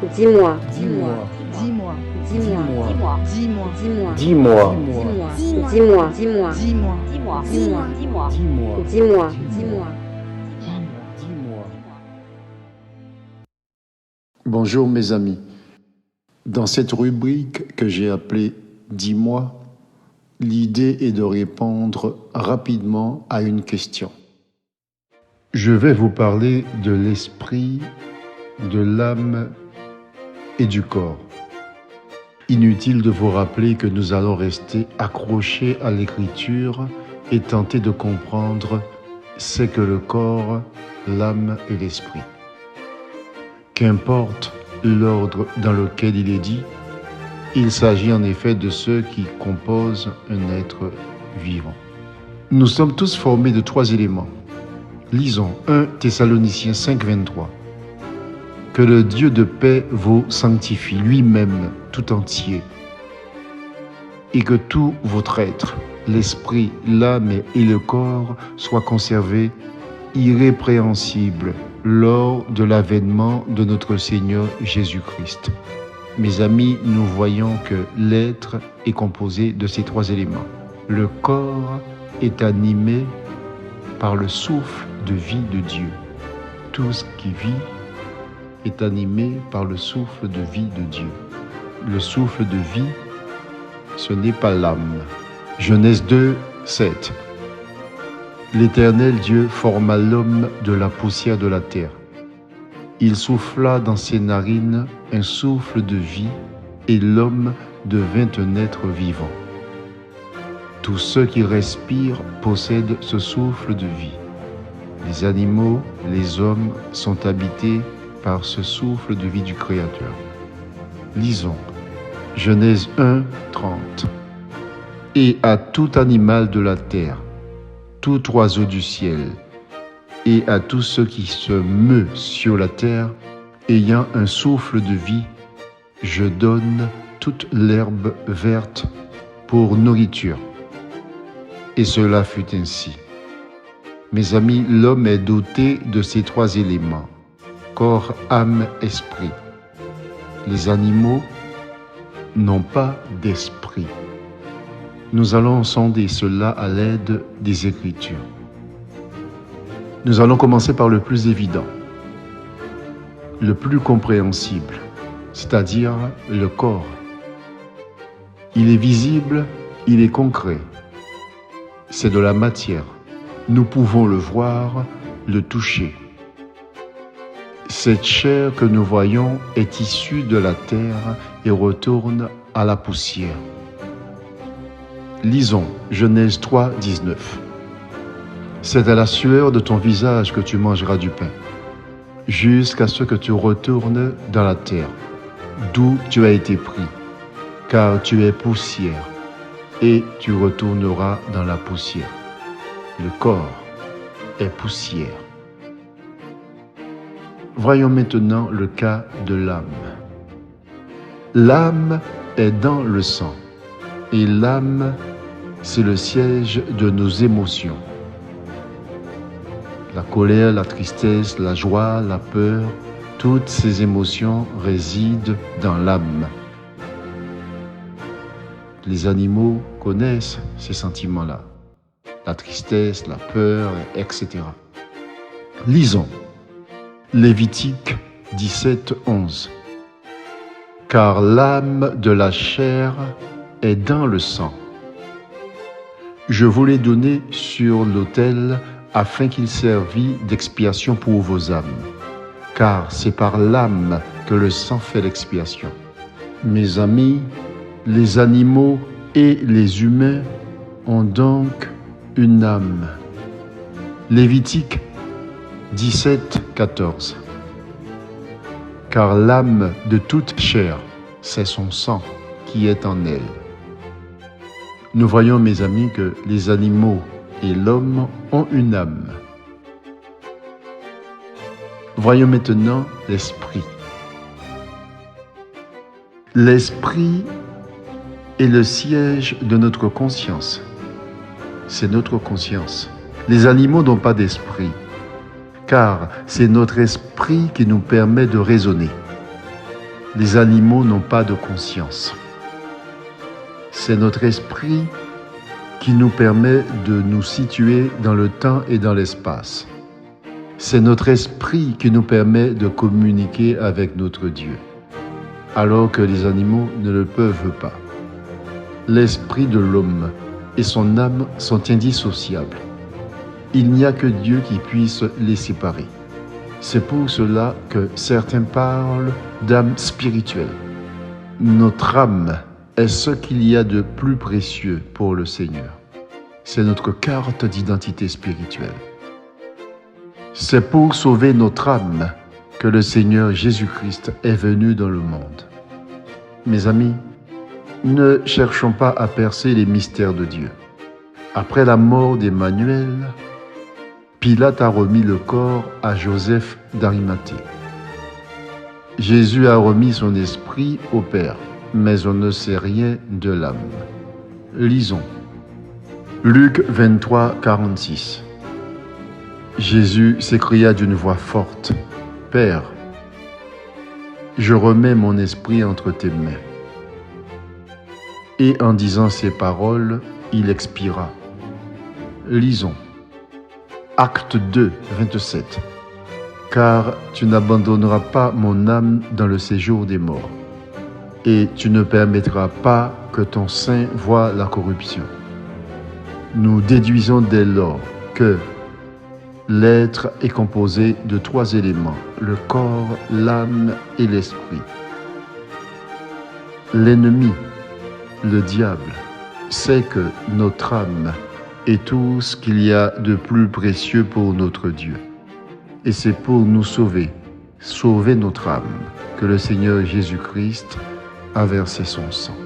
Dis-moi. Dis-moi. Dis-moi. Dis-moi. Dis-moi. Dis-moi. Dis-moi. Dis-moi. Dis-moi. Dis-moi. Dis-moi. Dis-moi. Dis-moi. Dis-moi. Dis-moi. Dis-moi. Bonjour mes amis. Dans cette rubrique que j'ai appelée « Dis-moi », l'idée est de répondre rapidement à une question. Je vais vous parler de l'esprit, de l'âme et du corps. Inutile de vous rappeler que nous allons rester accrochés à l'écriture et tenter de comprendre ce que le corps, l'âme et l'esprit. Qu'importe l'ordre dans lequel il est dit, il s'agit en effet de ceux qui composent un être vivant. Nous sommes tous formés de 3 éléments. Lisons 1 Thessaloniciens 5, 23. Que le Dieu de paix vous sanctifie lui-même tout entier, et que tout votre être, l'esprit, l'âme et le corps soient conservés irrépréhensibles lors de l'avènement de notre Seigneur Jésus-Christ. Mes amis, nous voyons que l'être est composé de ces 3 éléments. Le corps est animé par le souffle de vie de Dieu. Tout ce qui vit est animé par le souffle de vie de Dieu. Le souffle de vie, ce n'est pas l'âme. Genèse 2, 7. L'Éternel Dieu forma l'homme de la poussière de la terre. Il souffla dans ses narines un souffle de vie, et l'homme devint un être vivant. Tous ceux qui respirent possèdent ce souffle de vie. Les animaux, les hommes sont habités par ce souffle de vie du Créateur. Lisons Genèse 1, 30. Et à tout animal de la terre, tout oiseau du ciel, et à tout ce qui se meut sur la terre, ayant un souffle de vie, je donne toute l'herbe verte pour nourriture. Et cela fut ainsi. Mes amis, l'homme est doté de ces 3 éléments, corps, âme, esprit. Les animaux n'ont pas d'esprit. Nous allons sonder cela à l'aide des Écritures. Nous allons commencer par le plus évident, le plus compréhensible, c'est-à-dire le corps. Il est visible, il est concret. C'est de la matière. Nous pouvons le voir, le toucher. Cette chair que nous voyons est issue de la terre et retourne à la poussière. Lisons Genèse 3, 19. C'est à la sueur de ton visage que tu mangeras du pain, jusqu'à ce que tu retournes dans la terre, d'où tu as été pris, car tu es poussière, et tu retourneras dans la poussière. Le corps est poussière. Voyons maintenant le cas de l'âme. L'âme est dans le sang, et l'âme, c'est le siège de nos émotions. La colère, la tristesse, la joie, la peur, toutes ces émotions résident dans l'âme. Les animaux connaissent ces sentiments-là, la tristesse, la peur, etc. Lisons Lévitique 17, 11. Car l'âme de la chair est dans le sang. Je vous l'ai donné sur l'autel afin qu'il servît d'expiation pour vos âmes, car c'est par l'âme que le sang fait l'expiation. Mes amis, les animaux et les humains ont donc une âme. Lévitique 17, 14. Car l'âme de toute chair, c'est son sang qui est en elle. Nous voyons, mes amis, que les animaux et l'homme ont une âme. Voyons maintenant l'esprit. L'esprit est le siège de notre conscience. C'est notre conscience. Les animaux n'ont pas d'esprit, car c'est notre esprit qui nous permet de raisonner. Les animaux n'ont pas de conscience. C'est notre esprit qui nous permet de nous situer dans le temps et dans l'espace. C'est notre esprit qui nous permet de communiquer avec notre Dieu, alors que les animaux ne le peuvent pas. L'esprit de l'homme et son âme sont indissociables. Il n'y a que Dieu qui puisse les séparer. C'est pour cela que certains parlent d'âme spirituelle. Notre âme est ce qu'il y a de plus précieux pour le Seigneur. C'est notre carte d'identité spirituelle. C'est pour sauver notre âme que le Seigneur Jésus-Christ est venu dans le monde. Mes amis, ne cherchons pas à percer les mystères de Dieu. Après la mort d'Emmanuel, Pilate a remis le corps à Joseph d'Arimathée. Jésus a remis son esprit au Père, mais on ne sait rien de l'âme. Lisons. Luc 23, 46. Jésus s'écria d'une voix forte, « Père, je remets mon esprit entre tes mains. » Et en disant ces paroles, il expira. Lisons. Acte 2, 27. Car tu n'abandonneras pas mon âme dans le séjour des morts, et tu ne permettras pas que ton sein voie la corruption. Nous déduisons dès lors que l'être est composé de 3 éléments, le corps, l'âme et l'esprit. L'ennemi, le diable, sait que notre âme est tout ce qu'il y a de plus précieux pour notre Dieu. Et c'est pour nous sauver notre âme, que le Seigneur Jésus-Christ a versé son sang.